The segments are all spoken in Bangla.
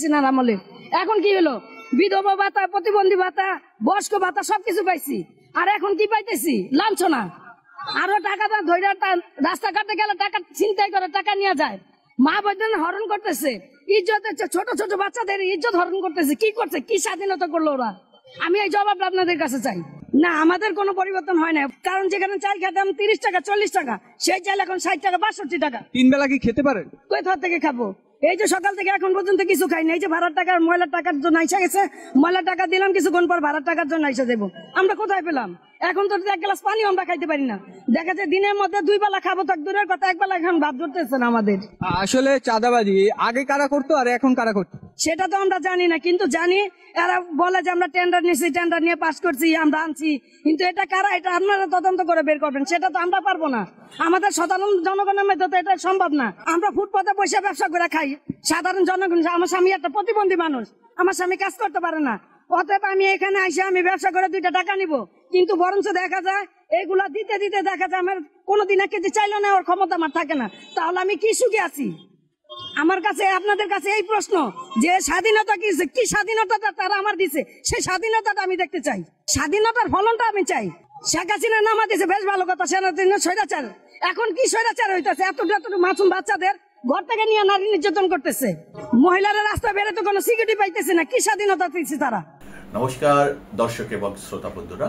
সিনার আমলে। এখন কি হলো, বিধবা ভাতা, প্রতিবন্ধী ভাতা, বয়স্ক ভাতা সবকিছু পাইছি, আর এখন কি পাইতেছি? লাঞ্ছনা। আরো টাকা ধরে রাস্তাঘাটে গেলে টাকা ছিনতাই করে, টাকা নিয়ে যায়, মা বোন হরণ করতেছে, ইজ্জত, ছোট ছোট বাচ্চাদের ইজ্জত হরণ করতেছে। কি করছে, কি স্বাধীনতা করলো ওরা? আমি এই জবাব আপনাদের কাছে চাই। না, আমাদের কোনো পরিবর্তন হয় না, কারণ যেখানে চাল খেতাম 30 টাকা 40 টাকা, সেই চাল এখন 60 টাকা 62 টাকা। 3 বেলা কি খেতে পারেন? কোথা থেকে খাবো? এই যে সকাল থেকে এখন পর্যন্ত কিছু খাই না। এই যে ভাড়ার টাকা, ময়লার টাকার জন্য আইসা গেছে, ময়লার টাকা দিলাম, কিছুক্ষণ পর ভাড়ার টাকার জন্য আইসা দেবো। আমরা কোথায় পেলাম? এখন তো এক গ্লাস পানিও আমরা খাইতে পারি না। দেখা যায় দিনের মধ্যে 2 বেলা খাবো, তার দূরের কথা 1 বেলা এখন ভাত ধরতেছে না আমাদের। আসলে চাঁদাবাজি আগে কারা করতো আর এখন কারা করতো সেটা তো আমরা জানি না, কিন্তু জানি এরা বলে যে আমরা টেন্ডার নিয়েছি, টেন্ডার নিয়ে পাস করছি, আমরা আনছি, কিন্তু এটা কারা, এটা আপনারা তদন্ত করে বের করবেন। সেটা তো আমরা পারবো না, আমাদের সাধারণ জনগণের মধ্যে তো এটা সম্ভব না। আমরা ফুটপাতে বসে ব্যবসা করে খাই, সাধারণ জনগণ। আমার স্বামী একটা প্রতিবন্ধী মানুষ, আমার স্বামী কাজ করতে পারে না, অতএব আমি এখানে এসে আমি ব্যবসা করে 2টা টাকা নিব, কিন্তু বরঞ্চ দেখা যায় এইগুলা দিতে দিতে দেখা যায় আমার কোনোদিন 1 কেজি চাইলেও নেওয়ার ক্ষমতা আমার থাকে না। তাহলে আমি কি সুখে আছি? আমার কাছে, আপনাদের কাছে এই প্রশ্ন যে স্বাধীনতা কি স্বাধীনতাটা তারা আমার দিছে, সেই স্বাধীনতাটা আমি দেখতে চাই, স্বাধীনতার ফলনটা আমি চাই। শেখ হাসিনা নামা দিছে, বেশ ভালো কথা, স্বৈরাচার। এখন কি স্বৈরাচার হইতেছে? এত মাসুম বাচ্চাদের ঘর থেকে নিয়ে নারী নির্যাতন করতেছে, মহিলারা রাস্তা বেরোতে কোনো সিকিউরিটি পাইতেছে না। কি স্বাধীনতা পেয়েছে তারা? নমস্কার দর্শক এবং শ্রোতা বন্ধুরা,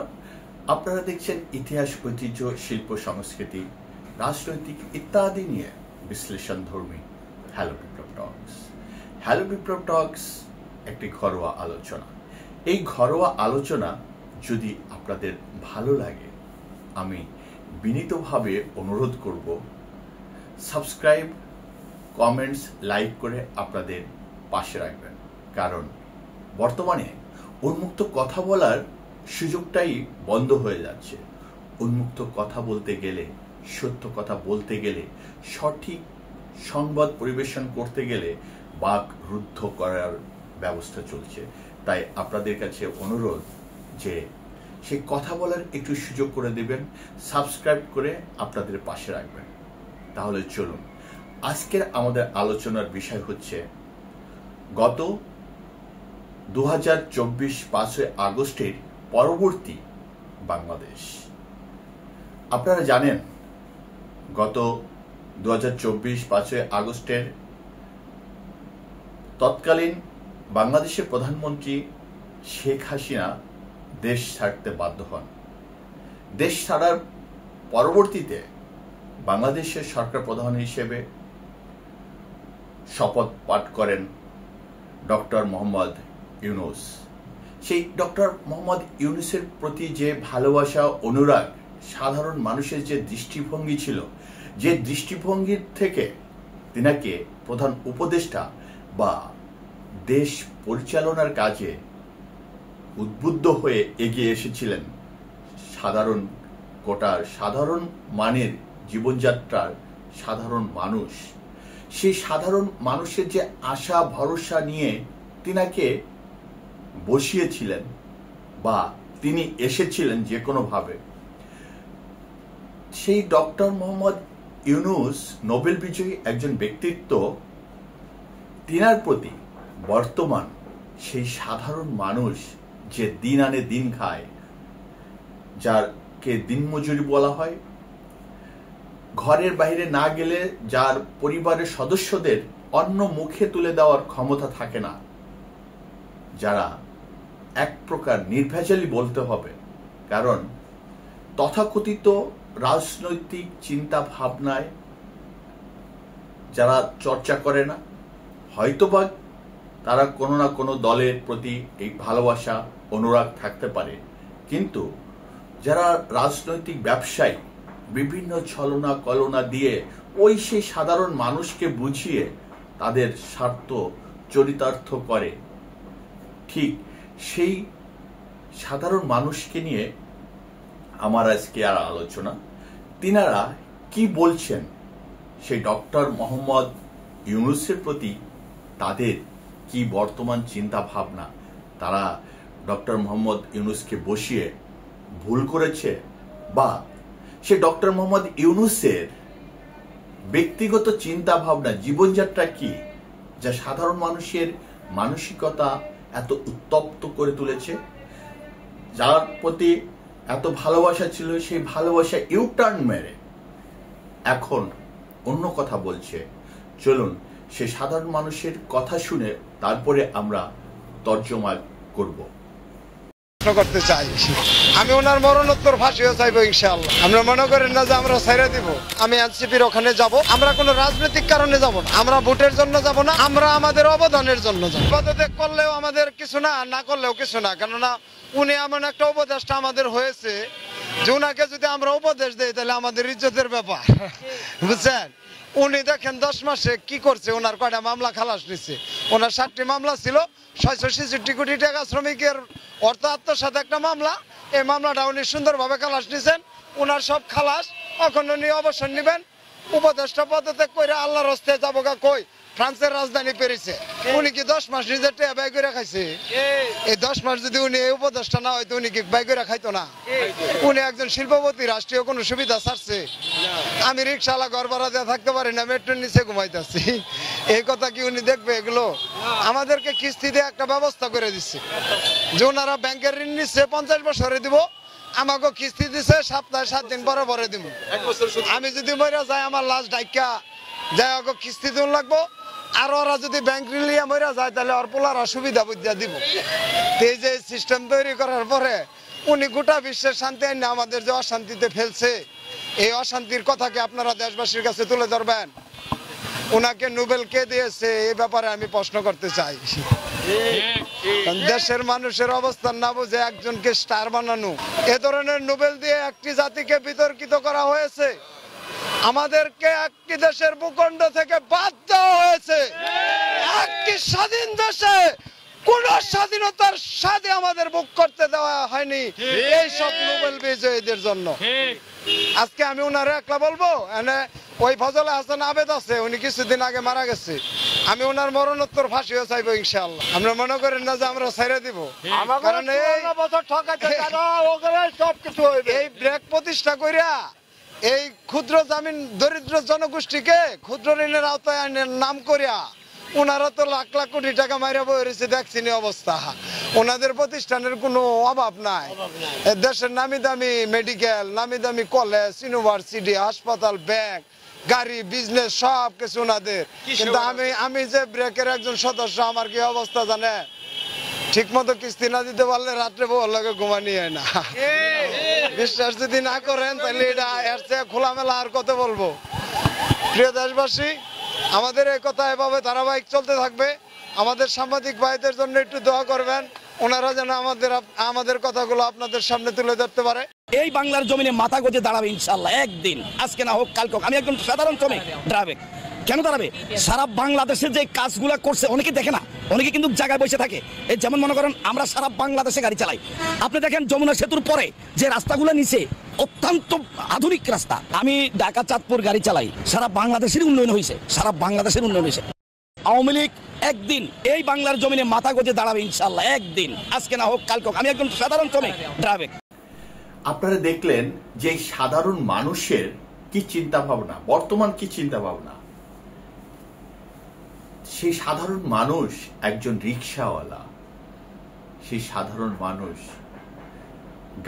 আপনারা দেখছেন ইতিহাস, ঐতিহ্য, শিল্প, সংস্কৃতি, রাজনৈতিক ইত্যাদি নিয়ে বিশ্লেষণধর্মী হ্যালো বিপ্লব টক্স। হ্যালো বিপ্লব টক্স একটি ঘরোয়া আলোচনা। এই ঘরোয়া আলোচনা যদি আপনাদের ভালো লাগে, আমি বিনীতভাবে অনুরোধ করব সাবস্ক্রাইব, কমেন্টস, লাইক করে আপনাদের পাশে রাখবেন। কারণ বর্তমানে উন্মুক্ত কথা বলার সুযোগটাই বন্ধ হয়ে যাচ্ছে। উন্মুক্ত কথা বলতে গেলে, সত্য কথা বলতে গেলে, সঠিক সংবাদ পরিবেশন করতে গেলে বাক রুদ্ধ করার ব্যবস্থা চলছে। তাই আপনাদের কাছে অনুরোধ যে সেই কথা বলার একটু সুযোগ করে দেবেন, সাবস্ক্রাইব করে আপনাদের পাশে রাখবেন। তাহলে চলুন, আজকের আমাদের আলোচনার বিষয় হচ্ছে গত 2024 5ই আগস্টের পরবর্তী বাংলাদেশ। আপনারা জানেন গত 2024 5ই আগস্টের তৎকালীন বাংলাদেশের প্রধানমন্ত্রী শেখ হাসিনা দেশ ছাড়তে বাধ্য হন। দেশ ছাড়ার পরবর্তীতে বাংলাদেশের সরকার প্রধান হিসেবে শপথ পাঠ করেন ডক্টর মোহাম্মদ ইউনূস। সেই ডক্টর মোহাম্মদ ইউনূসের প্রতি যে ভালোবাসা, অনুরাগ, সাধারণ মানুষের যে দৃষ্টিভঙ্গি ছিল, যে দৃষ্টিভঙ্গির থেকে তিনাকে প্রধান উপদেষ্টা বা দেশ পরিচালনার কাজে উদ্বুদ্ধ হয়ে এগিয়ে এসেছিলেন সাধারণ কোটার, সাধারণ মানের জীবনযাত্রার সাধারণ মানুষ। সেই সাধারণ মানুষের যে আশা ভরসা নিয়ে তিনাকে বসিয়েছিলেন বা তিনি এসেছিলেন যে কোনোভাবে, সেই ডক্টর মোহাম্মদ ইউনূস নোবেল বিজয়ী একজন ব্যক্তিত্ব। তিনার প্রতি বর্তমান সেই সাধারণ মানুষ যে দিন আনে দিন খায়, যারকে দিনমজুরি বলা হয়, ঘরের বাইরে না গেলে যার পরিবারের সদস্যদের অন্ন মুখে তুলে দেওয়ার ক্ষমতা থাকে না, যারা এক প্রকার নির্ভেজালি বলতে হবে, কারণ তথাকথিত রাজনৈতিক চিন্তা ভাবনায় যারা চর্চা করে না, হয়তোবা তারা কোনো না কোনো দলের প্রতি এই ভালোবাসা, অনুরাগ থাকতে পারে, কিন্তু যারা রাজনৈতিক ব্যবসায়ী বিভিন্ন ছলনা কলনা দিয়ে ওই সেই সাধারণ মানুষকে বুঝিয়ে তাদের স্বার্থ চরিতার্থ করে, ঠিক সেই সাধারণ মানুষকে নিয়ে আমার আজকে আর আলোচনা। তিনারা কি বলছেন সেই ডক্টর মোহাম্মদ ইউনূসের প্রতি, তাদের কি বর্তমান চিন্তা ভাবনা, তারা ডক্টর মোহাম্মদ ইউনূসকে বসিয়ে ভুল করেছে, বা সে ডক্টর মোহাম্মদ ইউনূসের ব্যক্তিগত চিন্তা ভাবনা, জীবনযাত্রা কি, যা সাধারণ মানুষের মানসিকতা এত উত্তপ্ত করে তুলেছে, যার প্রতি এত ভালোবাসা ছিল সেই ভালোবাসা ইউটার্ন মেরে এখন অন্য কথা বলছে। চলুন সে সাধারণ মানুষের কথা শুনে তারপরে আমরা তর্জমা করব। করতে চাই আমি ওনার মরণোত্তর ফাঁসিও চাইবো ইনশাআল্লাহ। আমরা মনে করেন না যে আমরা ছেড়ে দিব। আমি এনসিপির ওখানে যাব, আমরা কোনো রাজনৈতিক কারণে যাব না, আমরা ভোটের জন্য যাব না, আমরা আমাদের অবদানের জন্য যাব। পদত্যাগ করলেও আমাদের কিছু না, না করলেও কিছু না, কেননা উনি এমন একটা উপদেশটা আমাদের হয়েছে যে উনাকে যদি আমরা উপদেশ দেই তাহলে আমাদের ইজ্জতের ব্যাপার, বুঝছেন। উনি দেখেন 10 মাসে কি করছে, ওনার কয়টা মামলা খালাস নিচ্ছে। ওনার 7টি মামলা ছিল, 666 কোটি টাকা শ্রমিকের অর্থ আত্মসাৎ একটা মামলা। এই মামলাটা উনি সুন্দরভাবে খালাস নিছেন, ওনার সব খালাস। এখন উনি অবসর নেবেন, উপদেষ্টা পদত্যাগ করে আল্লাহর হস্তে যাবো গা কই, ফ্রান্সের রাজধানী প্যারিসে। উনি কি 10 মাস নিজের টেয়া ব্যয় করে খাইছে? এই 10 মাস যদি উনি এই উপদেষ্টা না হয়তো উনি কি ব্যয় করে খাইতো না? উনি একজন শিল্পপতি, রাষ্ট্রীয় কোনো সুবিধা ছাড়ছে? আমি রিক্সাওয়ালা ঘর ভাড়া দিয়ে থাকতে পারি না, মেট্রোর নিচে ঘুমাইতেছি, এই কথা কি উনি দেখবে? এগুলো আমাদেরকে কিস্তিতে একটা ব্যবস্থা করে দিচ্ছে যে ওনারা ব্যাংকের ঋণ নিচ্ছে 50 বছরে দিব, আমাকে কিস্তি দিছে সপ্তাহে 7 দিন পরে পরে দিব। আমি যদি মরে যাই আমার লাশ ডাইকা যাই ওকে কিস্তি দিন লাগবো, আর ওরা যদি ব্যাংক ঋণ নিয়ে মরে যায় তাহলে ওর পোলারা সুবিধা বুঝা দিব। এই যে সিস্টেম তৈরি করার পরে উনি গোটা বিশ্বের শান্তি আইনে আমাদের যে অশান্তিতে ফেলছে, এই অশান্তির কথাকে আপনারা দেশবাসীর কাছে তুলে ধরবেন। ওনাকে নোবেল কে দিয়েছে এই ব্যাপারে আমি প্রশ্ন করতে চাই। দেশের মানুষের অবস্থান না বুঝে একজনকে স্টার বানানো, এ ধরনের নোবেল দিয়ে একটি জাতিকে বিতর্কিত করা হয়েছে। আমাদেরকে একটি দেশের ভূখণ্ড থেকে বাদ দেওয়া হয়েছে। একটি স্বাধীন দেশে কোন স্বাধীনতার স্বাদে আমাদের ভোগ করতে দেওয়া হয়নি এই সব নোবেল বিজয়ীদের জন্য। আজকে আমি ওনারে একলা বলবো, ওই ফজলে হাসান আবেদ আছে, উনি কিছুদিন আগে মারা গেছে। আমি ওনার মরণোত্তর ফাঁসিও চাইবো ইনশাআল্লাহ। আমরা মনে করেন না যে আমরা ছেড়ে দিব, কারণ এই ব্রেক প্রতিষ্ঠা করিয়া এই ক্ষুদ্র জামিন দরিদ্র জনগোষ্ঠীকে ক্ষুদ্র ঋণের আওতায় আইনের নাম করিয়া ওনারা তো লাখ লাখ কোটি টাকা মাইরা বইছে, দেখছিনি অবস্থা। ওনাদের প্রতিষ্ঠানের কোনো অভাব নাই। দেশের নামি দামি মেডিকেল, নামি দামি কলেজ, ইউনিভার্সিটি, হাসপাতাল, ব্যাংক, গাড়ি, বিজনেস সব কিছু ওনাদের। কিন্তু আমি যে ব্রেকের একজন সদস্য, আমার কি অবস্থা জানে? ঠিক মতো কিস্তি না দিতে পারলে রাত্রে বউ লাগে ঘুমানি হয় না। বিশ্বাস যদি না করেন তাহলে এটা এর চেয়ে খোলামেলা আর কত বলবো। প্রিয় দেশবাসী, আমাদের এই কথা এভাবে ধারাবাহিক চলতে থাকবে। আমাদের সাংবাদিক ভাইদের জন্য একটু দোয়া করবেন, ওনারা যেন আমাদের কথাগুলো আপনাদের সামনে তুলে ধরতে পারে। এই বাংলার জমিনে মাথা গজে দাঁড়াবে ইনশাল্লাহ একদিন, আজকে না হোক কালকে হোক। আমি একজন সাধারণ শ্রমিক, দাঁড়াবে। কেন দাঁড়াবে? সারা বাংলাদেশে যে কাজগুলা করছে অনেকে দেখে না, অনেকে কিন্তু জায়গায় বসে থাকে। এই যেমন মনে করেন আমরা সারা বাংলাদেশে গাড়ি চালাই, আপনি দেখেন যমুনা সেতুর পরে যে রাস্তাগুলো নিচে অত্যন্ত আধুনিক রাস্তা। আমি ঢাকা চাঁদপুর গাড়ি চালাই, সারা বাংলাদেশের উন্নয়ন হয়েছে, সারা বাংলাদেশের উন্নয়ন হয়েছে। আওয়ামী লীগ একদিন এই বাংলার জমিনে মাথা গজে দাঁড়াবে ইনশাল্লাহ একদিন, আজকে না হোক কালকে হোক। আমি একজন সাধারণ শ্রমিক, দাঁড়াবে। আপনারা দেখলেন যে সাধারণ মানুষের কি চিন্তা ভাবনা, বর্তমান কি চিন্তা ভাবনা। সেই সাধারণ মানুষ একজন রিক্সাওয়ালা, সেই সাধারণ মানুষ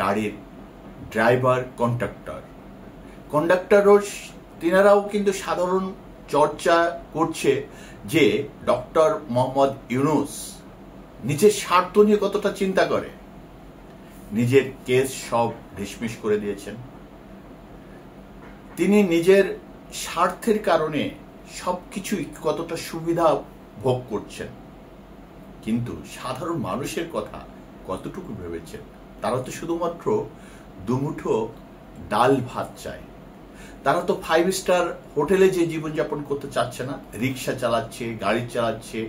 গাড়ির ড্রাইভার, কন্ডাক্টরও তিনারাও কিন্তু সাধারণ চর্চা করছে যে ডক্টর মোহাম্মদ ইউনূস নিজের স্বার্থ নিয়ে কতটা চিন্তা করে। নিজের কেস সব ঢিসমিস করে দিয়েছেন। তিনি নিজের স্বার্থের কারণে সবকিছুই কতটা সুবিধা ভোগ করছেন, কিন্তু সাধারণ মানুষের কথা কতটুকু ভেবেছেন? তারা তো শুধুমাত্র দুমুঠো ডাল ভাত চায়। তারা তো 5 স্টার হোটেলে যে জীবনযাপন করতে চাচ্ছে না, রিক্সা চালাচ্ছে, গাড়ি চালাচ্ছে,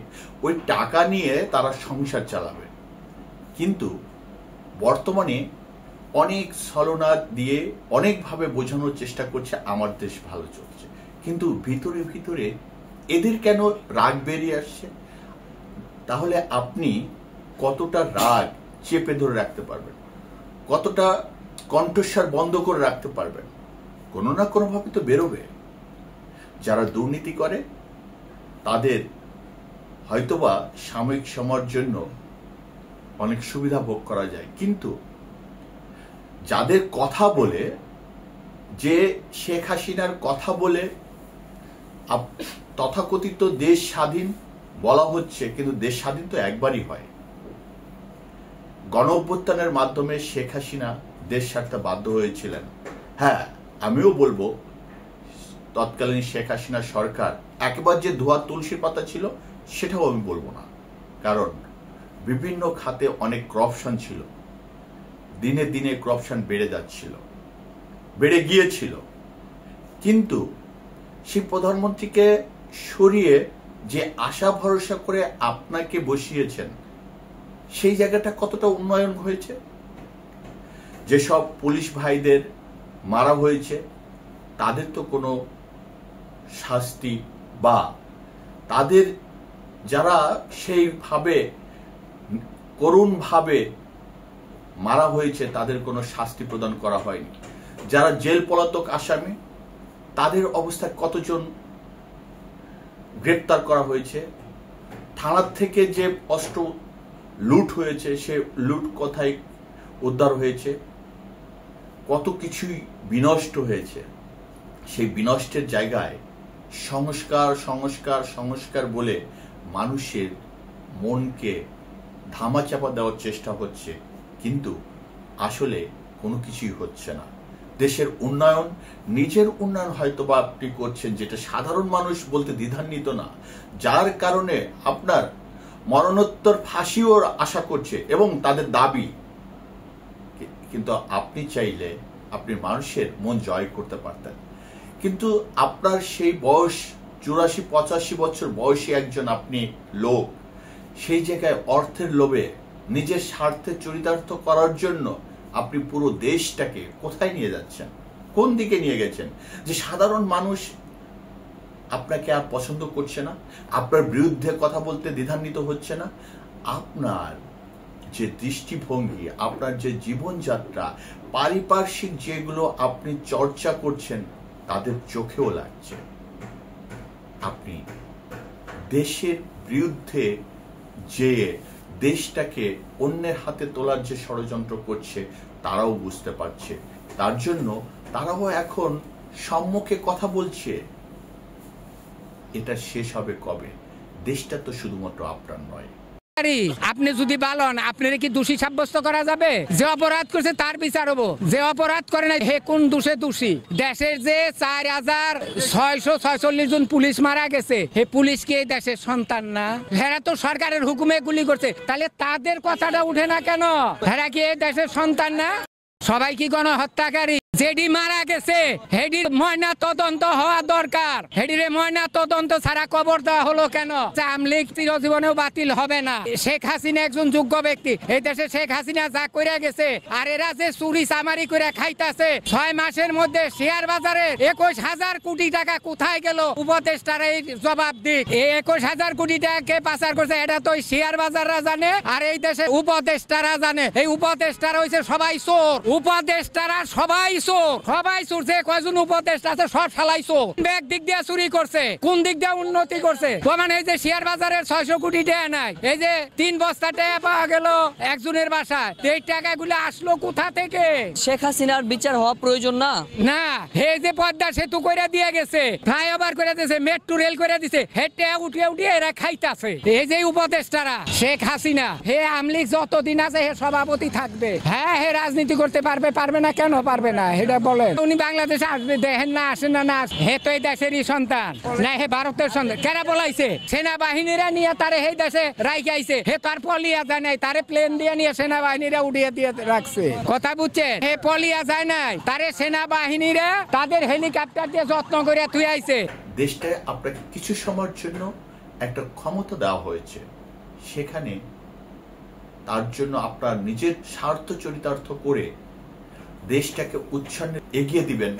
ওই টাকা নিয়ে তারা সংসার চালাবে। কিন্তু বর্তমানে অনেক ছলনা দিয়ে অনেকভাবে বোঝানোর চেষ্টা করছে আমার দেশ ভালো চলছে, কিন্তু ভিতরে ভিতরে এদের কেন রাগ বেরিয়ে আসছে? তাহলে আপনি কতটা রাগ চেপে ধরে রাখতে পারবেন, কতটা কণ্ঠস্বর বন্ধ করে রাখতে পারবেন? কোনো না কোনোভাবে তো বেরোবে। যারা দুর্নীতি করে তাদের হয়তোবা সাময়িক সময়ের জন্য অনেক সুবিধা ভোগ করা যায়, কিন্তু যাদের কথা বলে, যে শেখ হাসিনার কথা বলে তথাকথিত দেশ স্বাধীন বলা হচ্ছে, কিন্তু দেশ স্বাধীন তো একবারই হয়। গণ অভ্যুত্থানের মাধ্যমে শেখ হাসিনা দেশ ছাড়তে বাধ্য হয়েছিলেন। হ্যাঁ, আমিও বলবো তৎকালীন শেখ হাসিনা সরকার একবার যে ধোয়া তুলসীর পাতা ছিল সেটাও আমি বলবো না, কারণ বিভিন্ন খাতে অনেক করাপশন ছিল, দিনে দিনে করাপশন বেড়ে গিয়েছিল। কিন্তু সেই প্রধানমন্ত্রীকে সরিয়ে যে আশা ভরসা করে আপনাকে বসিয়েছেন, সেই জায়গাটা কতটা উন্নয়ন হয়েছে? যেসব পুলিশ ভাইদের মারা হয়েছে তাদের তো কোনো শাস্তি, বা তাদের যারা সেইভাবে করুণভাবে মারা হয়েছে তাদের কোনো শাস্তি প্রদান করা হয়নি। যারা জেল পলাতক আসামি তাদের অবস্থায় কতজন গ্রেপ্তার করা হয়েছে, থানার থেকে যে অস্ত্র লুট হয়েছে সে লুট কোথায় উদ্ধার হয়েছে, কত কিছুই বিনষ্ট হয়েছে। সেই বিনষ্টের জায়গায় সংস্কার বলে মানুষের মনকে ধামাচাপা দেওয়ার চেষ্টা হচ্ছে, কিন্তু আসলে কোনো কিছুই হচ্ছে না। দেশের উন্নয়ন, নিজের উন্নয়ন হয়তো বা আপনি করছেন, যেটা সাধারণ মানুষ বলতে দ্বিধান্বিত না, যার কারণে আপনার মরণোত্তর ফাঁসিও আশা করছে এবং তাদের দাবি। কিন্তু আপনি চাইলে আপনি মানুষের মন জয় করতে পারতেন, কিন্তু আপনার সেই বয়স 84-85 বছর বয়সী একজন আপনি লোক, সেই জায়গায় অর্থের লোভে নিজের স্বার্থে চরিতার্থ করার জন্য আপনি পুরো দেশটাকে কোথায় নিয়ে যাচ্ছেন, কোন দিকে নিয়ে গেছেন, যে সাধারণ মানুষ আপনাকে আর পছন্দ করছে না, আপনার বিরুদ্ধে কথা বলতে দ্বিধান্বিত হচ্ছে না। আপনার যে দৃষ্টিভঙ্গি, আপনার যে জীবনযাত্রা, পারিপার্শ্বিক যেগুলো আপনি চর্চা করছেন তাদের চোখেও লাগছে। আপনি দেশের বিরুদ্ধে যে দেশটাকে অন্যের হাতে তোলার যে ষড়যন্ত্র করছে তারাও বুঝতে পারছে, তার জন্য তারাও এখন সম্মুখে কথা বলছে। এটা শেষ হবে কবে? দেশটা তো শুধুমাত্র আপনার নয়। আপনি যদি বলেন আপনার কি দোষী সাব্যস্ত করা যাবে? যে অপরাধ করছে তার বিচার হবো, যে অপরাধ করে না হে কোন দোষে দোষী? দেশের যে 4646 জন পুলিশ মারা গেছে, হে পুলিশ কি এই দেশের সন্তান না? হেরা তো সরকারের হুকুমে গুলি করছে, তাহলে তাদের কথাটা উঠে না কেন? হেরা কি এই দেশের সন্তান না? সবাই কি গণহত্যাকারী? যেডি মারা গেছে হেডির ময়না তদন্ত হওয়া দরকার। হেডিরে ময়না তদন্ত ছাড়া কবর দেওয়া হলো কেন? আমলিগ চিরজীবনেও বাতিল হবে না। শেখ হাসিনা একজন যোগ্য ব্যক্তি, এই দেশে শেখ হাসিনা যা করে গেছে, আর এরা যে চুরি চামারি করে খাইতাছে, 6 মাসের মধ্যে শেয়ার বাজারে 21,000 কোটি টাকা কোথায় গেল? উপদেষ্টারা এই জবাব দিক। এই 21,000 কোটি টাকাকে পাচার করছে এটা তো শেয়ার বাজাররা জানে, আর এই দেশে উপদেষ্টারা জানে। এই উপদেষ্টারা হইছে সবাই চোর, উপদেষ্টারা সবাই যে কয়জন উপদেষ্টা আছে সব শালাই চোর। ব্যাগ দিক দিয়ে চুরি করছে, কোন দিক দিয়ে উন্নতি করছে? মানে এই যে শেয়ার বাজারের 600 কোটি টাকা নাই, এই যে 3 বস্তা টাকা পাওয়া গেল একজনের বাসায়, এই টাকাগুলো আসলো কোথা থেকে? শেখ হাসিনার বিচার হওয়া প্রয়োজন না? না, হে যে পদ্মা সেতু করে দিয়ে গেছে, ফ্লাইওভার করে দিয়েছে, মেট্রো রেল করে দিয়েছে, হেঁটে উঠিয়ে এরা খাইতাছে। এই যে উপদেষ্টারা শেখ হাসিনা, হে আমলিগ যতদিন আছে হে সভাপতি থাকবে। হ্যাঁ, হে রাজনীতি করতে পারবে না কেন পারবে না? এটা বলেন। উনি বাংলাদেশে আসবে, দেখেন না আসে না, হে তো এই দেশেরই সন্তান না, হে ভারতের সন্তান। কেনা বলাইছে সেনাবাহিনীরা নিয়ে তারে এই দেশে রাইখাইছে, হে তার পলিয়া যায় নাই, তারে প্লেন দিয়ে নিয়ে সেনাবাহিনীরা উড়িয়ে দিয়ে রাখছে। কথা বুঝছেন? হে পলিয়া যায় নাই, তারে সেনাবাহিনীরা তাদের হেলিকপ্টার দিয়ে যত্ন করে থুই আইছে। দেশটায় আপনাকে কিছু সময়ের জন্য একটা ক্ষমতা দেওয়া হয়েছে, সেখানে তার জন্য আপনার নিজের স্বার্থ চরিতার্থ করে দেশটাকে উচ্ছন্নে এগিয়ে দিবেন,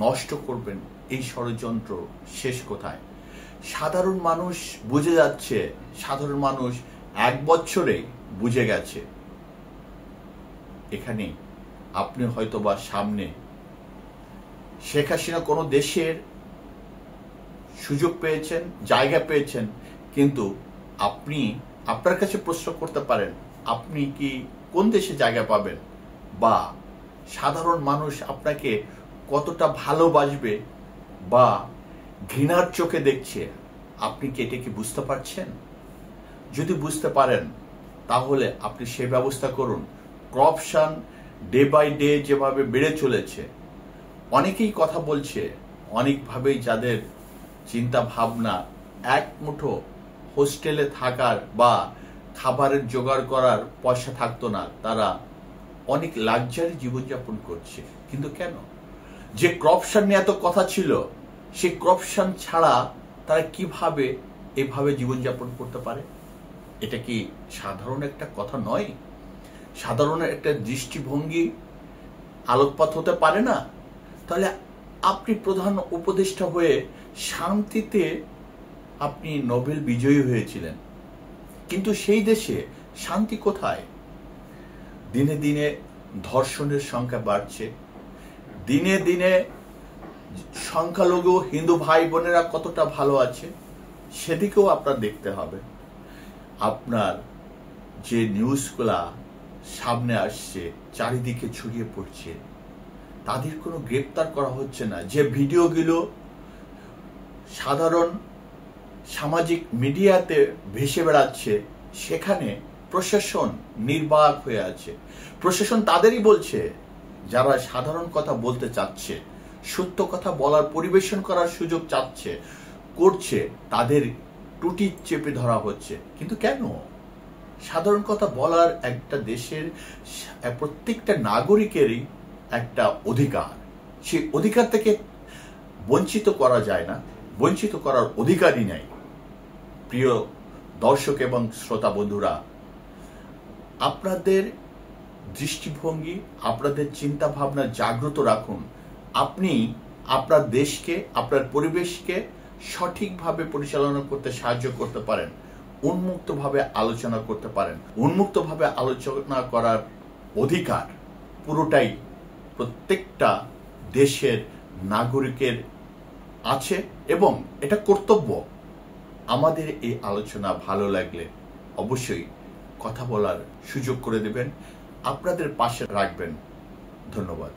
নষ্ট করবেন। এই ষড়যন্ত্র শেষ কোথায়? সাধারণ মানুষ বুঝে যাচ্ছে, সাধারণ মানুষ 1 বছরে বুঝে গেছে। এখানে আপনি হয়তোবা সামনে শেখ হাসিনা কোনো দেশের সুযোগ পেয়েছেন, জায়গা পেয়েছেন, কিন্তু আপনি আপনার কাছে প্রশ্ন করতে পারেন, আপনি কি কোন দেশে জায়গা পাবেন, বা সাধারণ মানুষ আপনাকে কতটা ভালোবাসবে বা ঘৃণার চোখে দেখছে, আপনি কি এটা কি বুঝতে পারছেন? যদি বুঝতে পারেন তাহলে আপনি সেই ব্যবস্থা করুন। করাপশন ডে বাই ডে যেভাবে বেড়ে চলেছে, অনেকেই কথা বলছে, অনেকভাবেই যাদের চিন্তা ভাবনা এক মুঠো হোস্টেলে থাকার বা খাবারের জোগাড় করার পয়সা থাকতো না, তারা অনেক লাক্সারি জীবনযাপন করছে। কিন্তু কেন? যে করাপশন নিয়ে এত কথা ছিল, সেই করাপশন ছাড়া তারা কিভাবে এভাবে জীবনযাপন করতে পারে? এটা কি সাধারণ একটা কথা নয়? সাধারণ একটা দৃষ্টিভঙ্গি আলোকপাত হতে পারে না? তাহলে আপনি প্রধান উপদেষ্টা হয়ে শান্তিতে আপনি নোবেল বিজয়ী হয়েছিলেন, কিন্তু সেই দেশে শান্তি কোথায়? দিনে দিনে ধর্ষণের সংখ্যা বাড়ছে, দিনে দিনে সংখ্যালঘু হিন্দু ভাই বোনেরা কতটা ভালো আছে সেদিকেও আপনার দেখতে হবে। আপনার যে নিউজগুলা সামনে আসছে, চারিদিকে ছড়িয়ে পড়ছে, তাদের কোনো গ্রেপ্তার করা হচ্ছে না। যে ভিডিওগুলো সাধারণ সামাজিক মিডিয়াতে ভেসে বেড়াচ্ছে, সেখানে প্রশাসন নির্বাক হয়ে আছে। প্রশাসন তাদেরই বলছে যারা সাধারণ কথা বলতে চাচ্ছে, সত্য কথা বলার পরিবেশন করার সুযোগ চাচ্ছে, করছে, তাদের টুটি চেপে ধরা হচ্ছে। কিন্তু কেন? সাধারণ কথা বলার একটা দেশের প্রত্যেকটা নাগরিকেরই একটা অধিকার, সেই অধিকার থেকে বঞ্চিত করা যায় না, বঞ্চিত করার অধিকারই নেই। প্রিয় দর্শক এবং শ্রোতা বন্ধুরা, আপনাদের দৃষ্টিভঙ্গি, আপনাদের চিন্তা ভাবনা জাগ্রত রাখুন। আপনি আপনার দেশকে, আপনার পরিবেশকে সঠিকভাবে পরিচালনা করতে সাহায্য করতে পারেন, উন্মুক্তভাবে আলোচনা করতে পারেন। উন্মুক্তভাবে আলোচনা করার অধিকার পুরোটাই প্রত্যেকটা দেশের নাগরিকের আছে এবং এটা কর্তব্য। আমাদের এই আলোচনা ভালো লাগলে অবশ্যই কথা বলার সুযোগ করে দেবেন, আপনাদের পাশে রাখবেন। ধন্যবাদ।